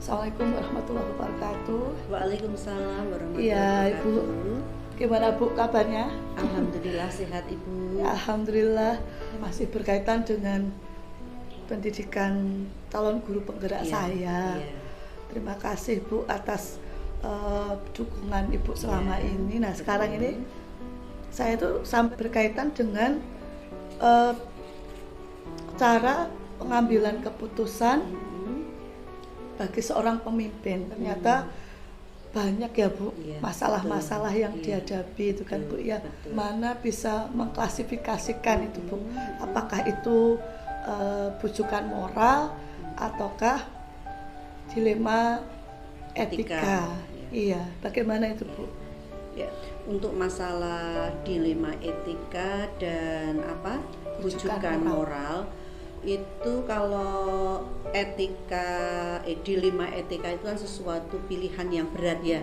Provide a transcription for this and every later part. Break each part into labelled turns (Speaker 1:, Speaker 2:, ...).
Speaker 1: Assalamualaikum warahmatullahi wabarakatuh.
Speaker 2: Waalaikumsalam warahmatullahi
Speaker 1: Iya, Ibu.
Speaker 2: wabarakatuh.
Speaker 1: Gimana Bu kabarnya?
Speaker 2: Alhamdulillah sehat Ibu.
Speaker 1: Alhamdulillah, masih berkaitan dengan pendidikan calon guru penggerak
Speaker 2: Iya,
Speaker 1: saya.
Speaker 2: iya.
Speaker 1: Terima kasih Bu atas dukungan Ibu selama
Speaker 2: Iya,
Speaker 1: ini. Nah, sekarang
Speaker 2: betul.
Speaker 1: ini saya tuh sampai berkaitan dengan eh, cara pengambilan keputusan
Speaker 2: Mhm.
Speaker 1: bagi seorang pemimpin. Ternyata banyak ya Bu
Speaker 2: Iya,
Speaker 1: masalah-masalah
Speaker 2: betul.
Speaker 1: yang
Speaker 2: Iya,
Speaker 1: dihadapi itu kan Bu ya.
Speaker 2: betul.
Speaker 1: Mana bisa mengklasifikasikan itu Bu, apakah itu bujukan moral ataukah dilema etika.
Speaker 2: Etika,
Speaker 1: Iya, bagaimana itu Bu?
Speaker 2: Ya, untuk masalah dilema etika dan
Speaker 1: Rujukan
Speaker 2: rujukan
Speaker 1: moral.
Speaker 2: moral itu kalau dilema etika itu kan sesuatu pilihan yang berat ya.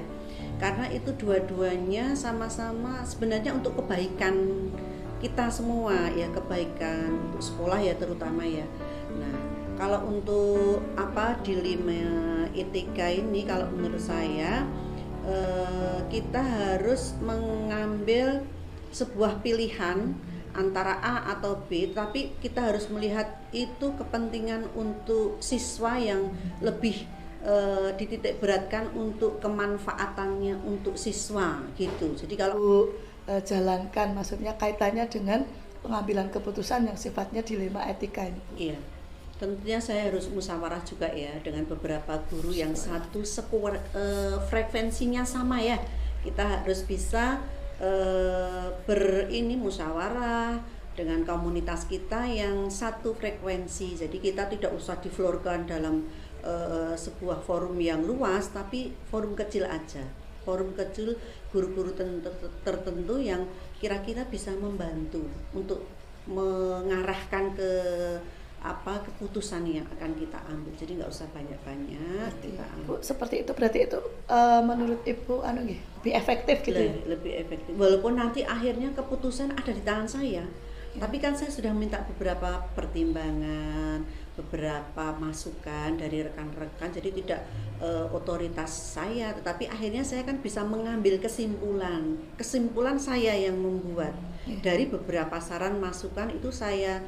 Speaker 2: Karena itu dua-duanya sama-sama sebenarnya untuk kebaikan kita semua ya, kebaikan untuk sekolah ya terutama ya. Nah, kalau untuk dilema etika ini kalau menurut saya kita harus mengambil sebuah pilihan antara A atau B, tapi kita harus melihat itu kepentingan untuk siswa yang lebih dititik beratkan untuk kemanfaatannya untuk siswa gitu. Jadi kalau
Speaker 1: Bu jalankan, maksudnya kaitannya dengan pengambilan keputusan yang sifatnya dilema etika ini Bu.
Speaker 2: iya, tentunya saya harus musyawarah juga ya dengan beberapa guru yang satu frekuensinya sama ya. Kita harus bisa musyawarah dengan komunitas kita yang satu frekuensi. Jadi kita tidak usah diflorkan dalam sebuah forum yang luas, tapi forum kecil aja. Forum kecil guru-guru tertentu yang kira-kira bisa membantu untuk mengarahkan ke keputusan yang akan kita ambil. Jadi nggak usah banyak-banyak kita
Speaker 1: Bu,
Speaker 2: ambil.
Speaker 1: seperti itu berarti itu menurut Ibu lebih efektif gitu ya?
Speaker 2: Lebih efektif. Walaupun nanti akhirnya keputusan ada di tangan saya, tapi kan saya sudah minta beberapa pertimbangan, beberapa masukan dari rekan-rekan. Jadi tidak otoritas saya, tetapi akhirnya saya kan bisa mengambil kesimpulan. Kesimpulan saya yang membuat dari beberapa saran masukan itu saya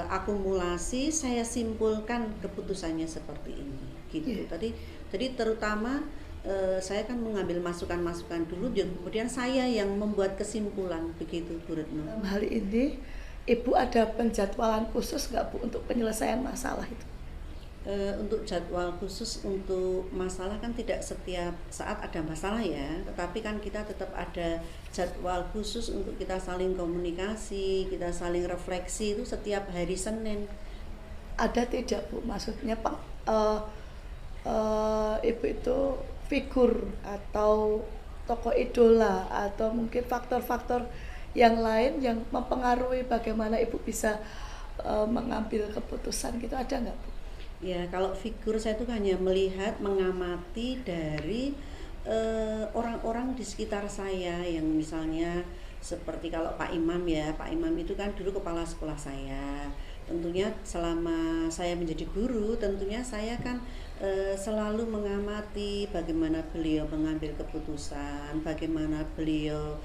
Speaker 2: akumulasi, saya simpulkan keputusannya seperti ini gitu. Tadi terutama saya kan mengambil masukan-masukan dulu, kemudian saya yang membuat kesimpulan begitu Bu Retno.
Speaker 1: Dalam hal ini Ibu ada penjadwalan khusus nggak Bu untuk penyelesaian masalah itu?
Speaker 2: Untuk jadwal khusus untuk masalah kan tidak setiap saat ada masalah ya, tetapi kan kita tetap ada jadwal khusus untuk kita saling komunikasi, kita saling refleksi itu setiap hari Senin.
Speaker 1: Ada tidak Bu? Maksudnya Pak, Ibu itu figur atau tokoh idola atau mungkin faktor-faktor yang lain yang mempengaruhi bagaimana Ibu bisa mengambil keputusan gitu, ada nggak Bu?
Speaker 2: Ya, kalau figur saya itu hanya melihat, mengamati dari orang-orang di sekitar saya yang misalnya seperti kalau Pak Imam ya, Pak Imam itu kan dulu kepala sekolah saya. Tentunya selama saya menjadi guru, tentunya saya kan selalu mengamati bagaimana beliau mengambil keputusan, bagaimana beliau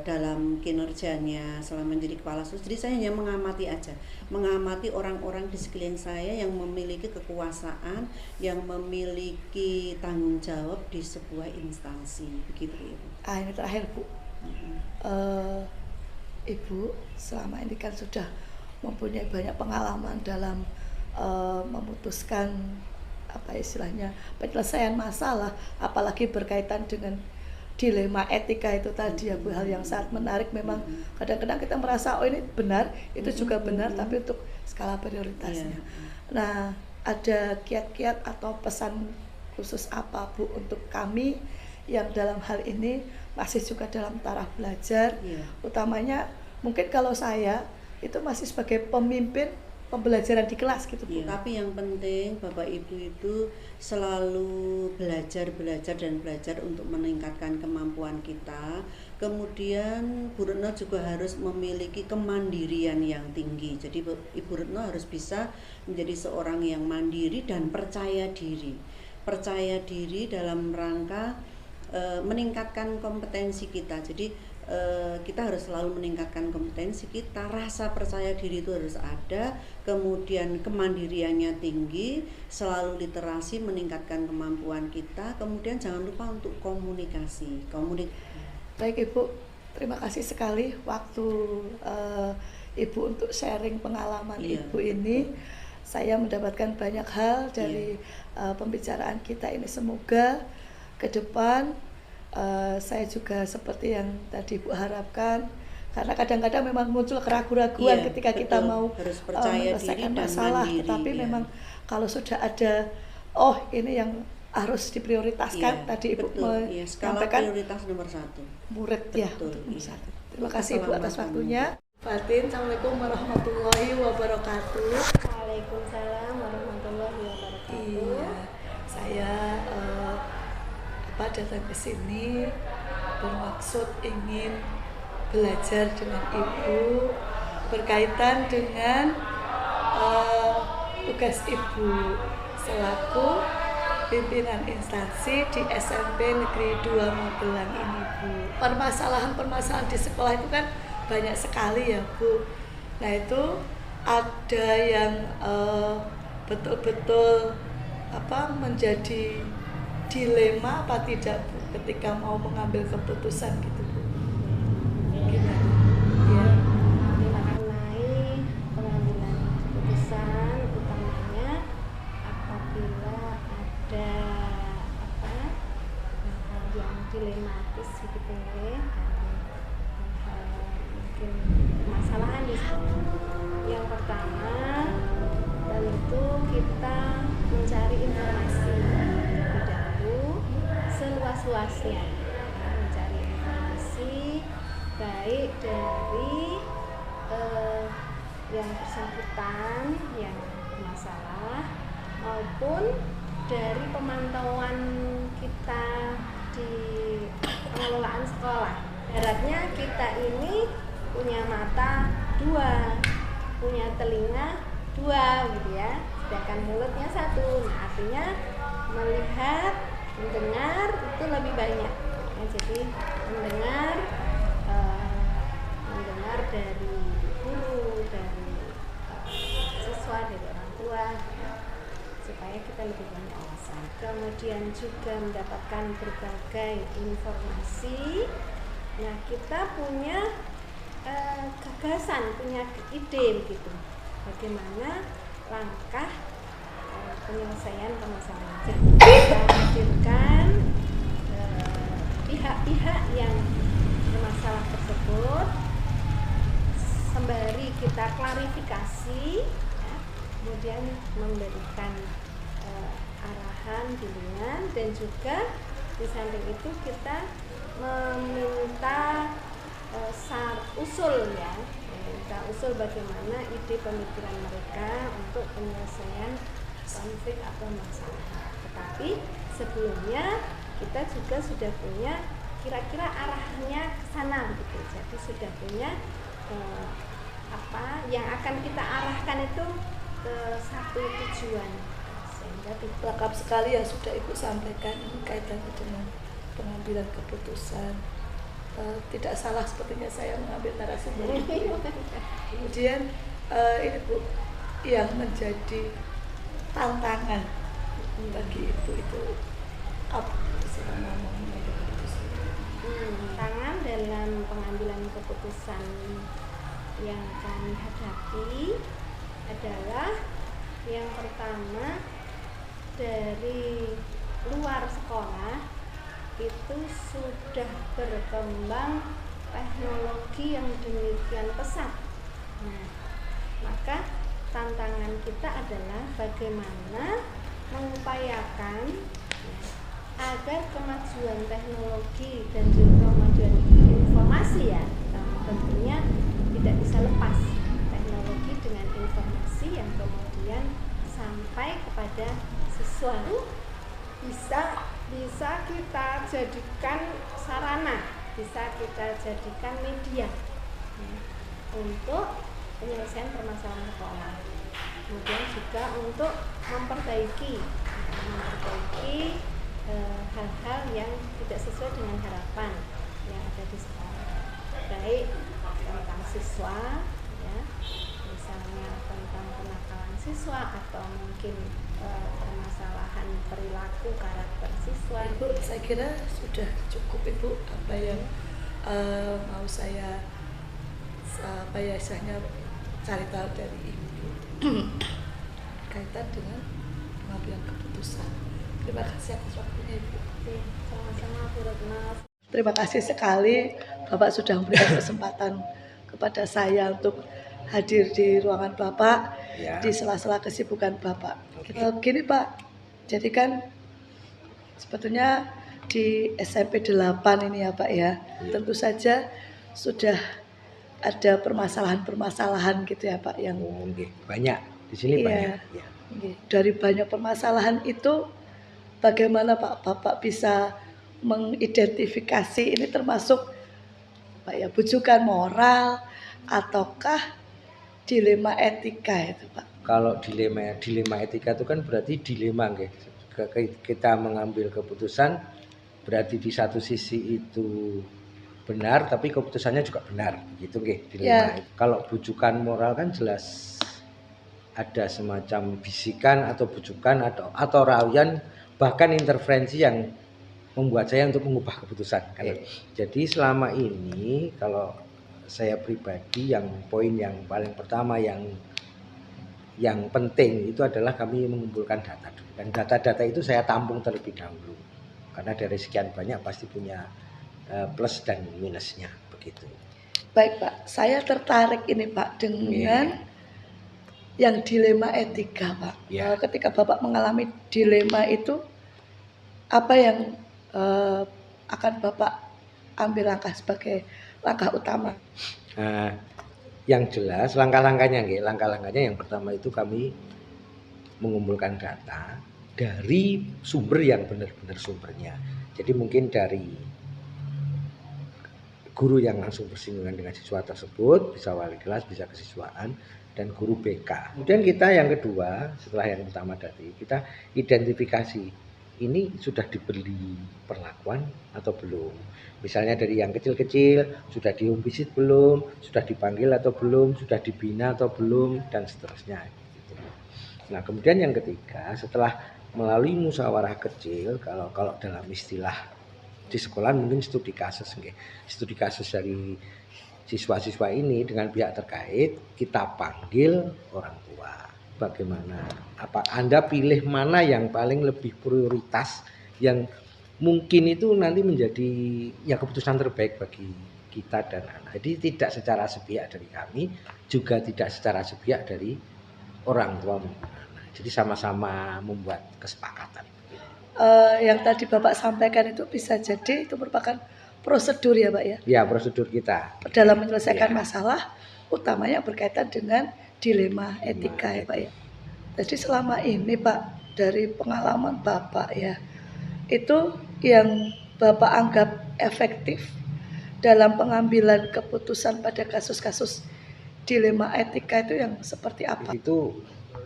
Speaker 2: dalam kinerjanya selama menjadi kepala sekolah. Jadi saya hanya mengamati aja, mengamati orang-orang di sekeliling saya yang memiliki kekuasaan, yang memiliki tanggung jawab di sebuah instansi, begitu Ibu.
Speaker 1: Ini terakhir Bu, Ibu selama ini kan sudah mempunyai banyak pengalaman dalam memutuskan istilahnya penyelesaian masalah, apalagi berkaitan dengan dilema etika itu tadi ya Bu, hal yang sangat menarik. Memang kadang-kadang kita merasa ini benar, itu juga benar, tapi untuk skala prioritasnya. Nah, ada kiat-kiat atau pesan khusus apa Bu untuk kami yang dalam hal ini masih juga dalam taraf belajar, utamanya mungkin kalau saya itu masih sebagai pemimpin pembelajaran di kelas gitu Bu.
Speaker 2: Iya, tapi yang penting Bapak Ibu itu selalu belajar dan belajar untuk meningkatkan kemampuan kita. Kemudian Bu Retno juga harus memiliki kemandirian yang tinggi. Jadi Ibu Retno harus bisa menjadi seorang yang mandiri dan percaya diri. Percaya diri dalam rangka meningkatkan kompetensi kita. Jadi kita harus selalu meningkatkan kompetensi kita, rasa percaya diri itu harus ada, kemudian kemandiriannya tinggi, selalu literasi meningkatkan kemampuan kita, kemudian jangan lupa untuk komunikasi.
Speaker 1: Baik Ibu, terima kasih sekali waktu Ibu untuk sharing pengalaman Ibu ini. Saya mendapatkan banyak hal dari pembicaraan kita ini. Semoga ke depan saya juga seperti yang tadi Bu harapkan, karena kadang-kadang memang muncul keraguan-keraguan ketika kita mau menyelesaikan masalah, tetapi memang kalau sudah ada ini yang harus diprioritaskan, tadi Ibu menyampaikan
Speaker 2: prioritas nomor 1
Speaker 1: murid untuk nomor 1. Terima kasih Ibu atas waktunya. Fatin, Assalamualaikum warahmatullahi wabarakatuh.
Speaker 3: Waalaikumsalam warahmatullahi wabarakatuh.
Speaker 1: Iya, saya datang ke sini bermaksud ingin belajar dengan Ibu berkaitan dengan tugas Ibu selaku pimpinan instansi di SMP Negeri 2 Magelang ini Bu. Permasalahan-permasalahan di sekolah itu kan banyak sekali ya Bu. Nah itu ada yang betul-betul menjadi dilema apa tidak Bu ketika mau mengambil keputusan gitu Bu? Gimana? Ya.
Speaker 3: Mengenai pengambilan keputusan utamanya apabila ada hal yang dilematis begitu ya, hal mungkin permasalahan di sekolah. Yang pertama tentu kita mencari informasi seluas-luasnya, mencari informasi baik dari yang bersangkutan yang bermasalah maupun dari pemantauan kita di pengelolaan sekolah. Ibaratnya kita ini punya mata 2, punya telinga 2 gitu ya, sedangkan mulutnya 1. Nah, artinya melihat, mendengar itu lebih banyak ya, jadi mendengar dari guru, dari siswa, dari orang tua ya, supaya kita lebih banyak wawasan. Kemudian juga mendapatkan berbagai informasi. Nah, kita punya gagasan, punya ide gitu, bagaimana langkah penyelesaian permasalahan. Jadi kita hadirkan pihak-pihak yang bermasalah tersebut, sembari kita klarifikasi ya, kemudian memberikan arahan, bimbingan, dan juga di samping itu kita meminta usul ya, meminta usul bagaimana ide pemikiran mereka untuk penyelesaian konflik atau masalah. Tetapi sebelumnya kita juga sudah punya kira-kira arahnya ke sana gitu. Jadi sudah punya apa yang akan kita arahkan itu ke satu tujuan, sehingga
Speaker 1: lengkap sekali yang sudah Ibu sampaikan ini kaitannya dengan pengambilan keputusan. Tidak salah sepertinya saya mengambil narasumber itu. Kemudian ini Bu yang menjadi tantangan bagi itu apa selama mau mengambil keputusan?
Speaker 3: Tantangan dalam pengambilan keputusan yang kami hadapi adalah yang pertama, dari luar sekolah itu sudah berkembang teknologi yang demikian pesat. Nah, maka tantangan kita adalah bagaimana mengupayakan agar kemajuan teknologi dan juga kemajuan informasi ya, tentunya tidak bisa lepas teknologi dengan informasi ya, jadikan sarana, bisa kita jadikan media ya, untuk penyelesaian permasalahan sekolah. Kemudian juga untuk memperbaiki hal-hal yang tidak sesuai dengan harapan yang ada di sekolah, baik tentang siswa ya, misalnya tentang kenakalan siswa atau mungkin permasalahan perilaku karakter siswa.
Speaker 1: Ibu, saya kira sudah cukup Ibu apa yang mau saya istilahnya cari tahu dari Ibu kaitan dengan pengambilan keputusan. Terima kasih atas waktunya Ibu.
Speaker 3: Sama-sama Bu Retno.
Speaker 1: Terima kasih sekali Bapak sudah memberikan kesempatan kepada saya untuk hadir di ruangan Bapak
Speaker 4: Ya.
Speaker 1: di sela-sela kesibukan Bapak. Gini Pak, jadi kan sebetulnya di SMP 8 ini ya Pak ya, tentu saja sudah ada permasalahan-permasalahan gitu ya Pak yang
Speaker 4: Oke, banyak di sini
Speaker 1: Iya.
Speaker 4: banyak. Ya.
Speaker 1: dari banyak permasalahan itu bagaimana Pak Bapak bisa mengidentifikasi ini termasuk Pak ya bujukan moral ataukah dilema etika itu Pak?
Speaker 4: Kalau dilema etika itu kan berarti dilema nggih. Kita mengambil keputusan berarti di satu sisi itu benar tapi keputusannya juga benar gitu nggih dilema.
Speaker 1: Ya.
Speaker 4: Kalau bujukan moral kan jelas ada semacam bisikan atau bujukan atau rawian bahkan intervensi yang membuat saya untuk mengubah keputusan kan. Jadi selama ini kalau saya pribadi yang poin yang paling pertama yang penting itu adalah kami mengumpulkan data dulu. Dan data-data itu saya tampung terlebih dahulu. Karena dari sekian banyak pasti punya plus dan minusnya begitu.
Speaker 1: Baik Pak, saya tertarik ini Pak dengan yang dilema etika Pak.
Speaker 4: Ya.
Speaker 1: Ketika Bapak mengalami dilema itu apa yang akan Bapak ambil langkah sebagai langkah utama?
Speaker 4: Yang jelas langkah-langkahnya yang pertama itu kami mengumpulkan data dari sumber yang benar-benar sumbernya. Jadi mungkin dari guru yang langsung bersinggungan dengan siswa tersebut, bisa wali kelas, bisa kesiswaan, dan guru BK. Kemudian kita yang kedua, setelah yang pertama tadi, kita identifikasi ini sudah diberi perlakuan atau belum. Misalnya dari yang kecil-kecil, sudah di home visit belum, sudah dipanggil atau belum, sudah dibina atau belum, dan seterusnya. Nah kemudian yang ketiga, setelah melalui musyawarah kecil, kalau dalam istilah di sekolah mungkin studi kasus dari siswa-siswa ini dengan pihak terkait, kita panggil orang tua. Bagaimana? Apa Anda pilih mana yang paling lebih prioritas, yang mungkin itu nanti menjadi ya keputusan terbaik bagi kita dan anak. Jadi tidak secara sepihak dari kami, juga tidak secara sepihak dari orang tua. Jadi sama-sama membuat kesepakatan.
Speaker 1: Yang tadi Bapak sampaikan itu bisa jadi itu merupakan prosedur ya Pak ya?
Speaker 4: Ya, prosedur kita.
Speaker 1: Dalam menyelesaikan masalah utamanya berkaitan dengan dilema etika ya Pak ya. Jadi selama ini Pak dari pengalaman Bapak ya, itu yang Bapak anggap efektif dalam pengambilan keputusan pada kasus-kasus dilema etika itu yang seperti apa?
Speaker 4: Itu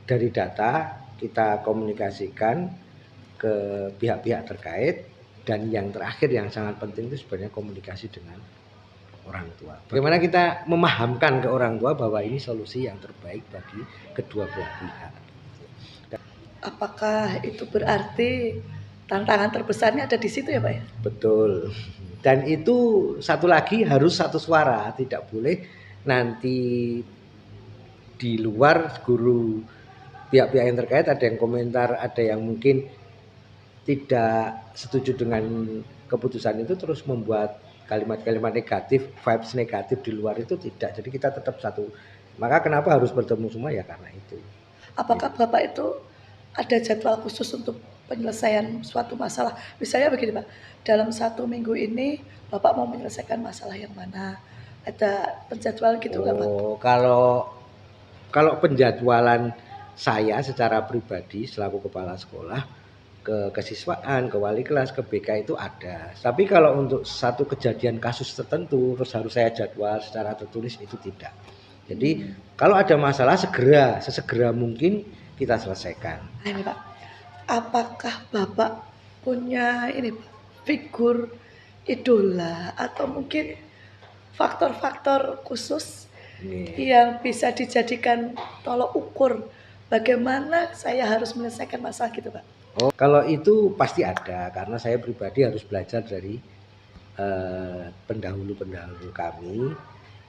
Speaker 4: dari data kita komunikasikan ke pihak-pihak terkait, dan yang terakhir yang sangat penting itu sebenarnya komunikasi dengan orang tua. Bagaimana kita memahamkan ke orang tua bahwa ini solusi yang terbaik bagi kedua belah pihak.
Speaker 1: Apakah itu berarti tantangan terbesarnya ada di situ ya Pak ya?
Speaker 4: Betul. Dan itu satu lagi harus satu suara, tidak boleh nanti di luar guru pihak-pihak yang terkait ada yang komentar, ada yang mungkin tidak setuju dengan keputusan itu terus membuat kalimat-kalimat negatif, vibes negatif di luar itu tidak. Jadi kita tetap satu. Maka kenapa harus bertemu semua ya karena itu.
Speaker 1: Apakah Bapak itu ada jadwal khusus untuk penyelesaian suatu masalah? Misalnya begini Pak, dalam 1 minggu ini Bapak mau menyelesaikan masalah yang mana? Ada penjadwalan gitu nggak Pak?
Speaker 4: Kalau penjadwalan saya secara pribadi selaku kepala sekolah ke kesiswaan, ke wali kelas, ke BK itu ada. Tapi kalau untuk satu kejadian kasus tertentu terus harus saya jadwal secara tertulis itu tidak. Jadi kalau ada masalah sesegera mungkin kita selesaikan.
Speaker 1: Nah, ini Pak, apakah Bapak punya ini Pak, figur idola atau mungkin faktor-faktor khusus
Speaker 4: Ini.
Speaker 1: yang bisa dijadikan tolok ukur bagaimana saya harus menyelesaikan masalah gitu Pak?
Speaker 4: Oh, kalau itu pasti ada karena saya pribadi harus belajar dari pendahulu-pendahulu kami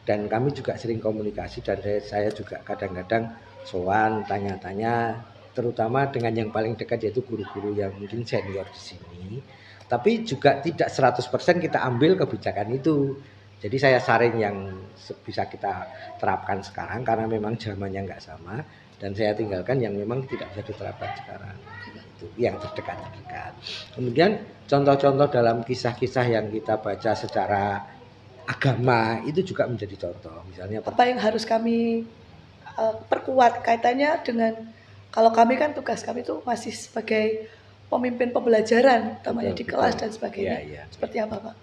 Speaker 4: dan kami juga sering komunikasi dan saya juga kadang-kadang sowan tanya-tanya terutama dengan yang paling dekat yaitu guru-guru yang mungkin senior di sini. Tapi juga tidak 100% kita ambil kebijakan itu. Jadi saya saring yang bisa kita terapkan sekarang karena memang zamannya nggak sama dan saya tinggalkan yang memang tidak bisa diterapkan sekarang. Itu yang terdekat-terdekat. Kemudian contoh-contoh dalam kisah-kisah yang kita baca secara agama itu juga menjadi contoh. Misalnya
Speaker 1: Apa yang harus kami perkuat kaitannya dengan kalau kami kan tugas kami itu masih sebagai pemimpin pembelajaran, utamanya di kelas dan sebagainya.
Speaker 4: Iya.
Speaker 1: Seperti apa Pak?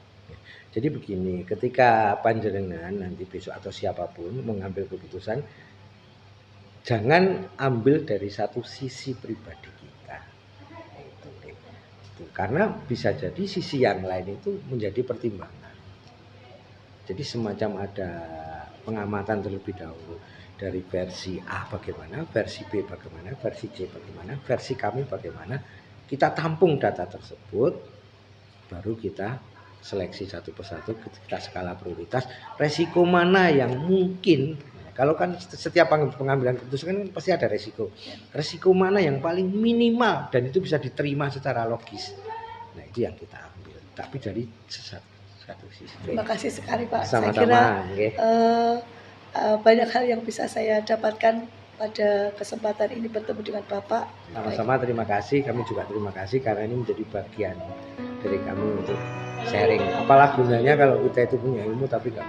Speaker 4: Jadi begini, ketika panjenengan nanti besok atau siapapun mengambil keputusan, jangan ambil dari satu sisi pribadi kita. Itu. Karena bisa jadi sisi yang lain itu menjadi pertimbangan. Jadi semacam ada pengamatan terlebih dahulu dari versi A bagaimana, versi B bagaimana, versi C bagaimana, versi kami bagaimana. Kita tampung data tersebut, baru kita seleksi satu persatu, kita skala prioritas, resiko mana yang mungkin, kalau kan setiap pengambilan keputusan kan pasti ada resiko mana yang paling minimal dan itu bisa diterima secara logis. Nah itu yang kita ambil, tapi dari satu sisi.
Speaker 1: Terima kasih sekali Pak.
Speaker 4: Sama-sama,
Speaker 1: Saya kira
Speaker 4: nggih.
Speaker 1: banyak hal yang bisa saya dapatkan pada kesempatan ini bertemu dengan Bapak.
Speaker 4: Sama-sama terima kasih, kami juga terima kasih karena ini menjadi bagian dari kami untuk sharing. Apalah gunanya kalau kita itu punya ilmu tapi nggak